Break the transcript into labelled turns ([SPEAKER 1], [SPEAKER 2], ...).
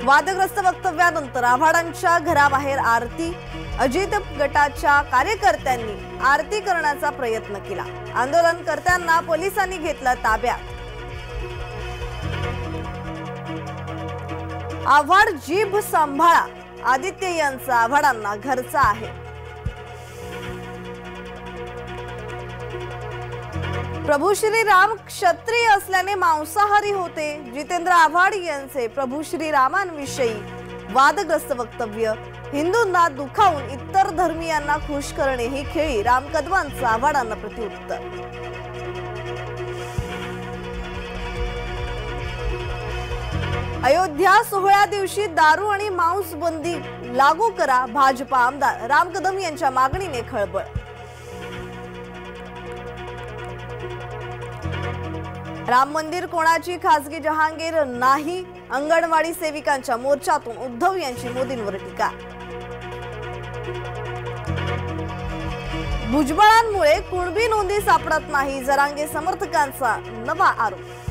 [SPEAKER 1] वादग्रस्त वक्तव्यानंतर आव्हाडांच्या घराबाहेर आरती। अजित गटाच्या कार्यकर्त्यांनी आरती करण्याचा प्रयत्न केला। आंदोलनकर्त्यांना पोलिसांनी घेतलं ताब्यात। आव्हाड जीभ सांभाळा, आदित्य यांचा आव्हाडांना घरचा आहे। प्रभू श्रीराम क्षत्रिय असल्याने मांसाहारी होते। जितेंद्र आव्हाड यांचे प्रभू श्रीरामांविषयी वादग्रस्त वक्तव्य हिंदूंना दुखावून इतर धर्मीयांना खुश करणे ही खेळी राम कदमांचं आव्हाडांना प्रत्युत्तर। अयोध्या सोहळ्या दिवशी दारू आणि मांस बंदी लागू करा, भाजपा आमदार राम कदम यांच्या मागणीने खळबळ। राम मंदिर कोणाची खासगी जहांगीर नाही, अंगणवाडी सेविकांच्या मोर्चातून उद्धव यांची मोदींवर टीका। भुजबळांमुळे कुणबी नोंदी सापडत नाही, जरांगे समर्थकांचा नवा आरोप।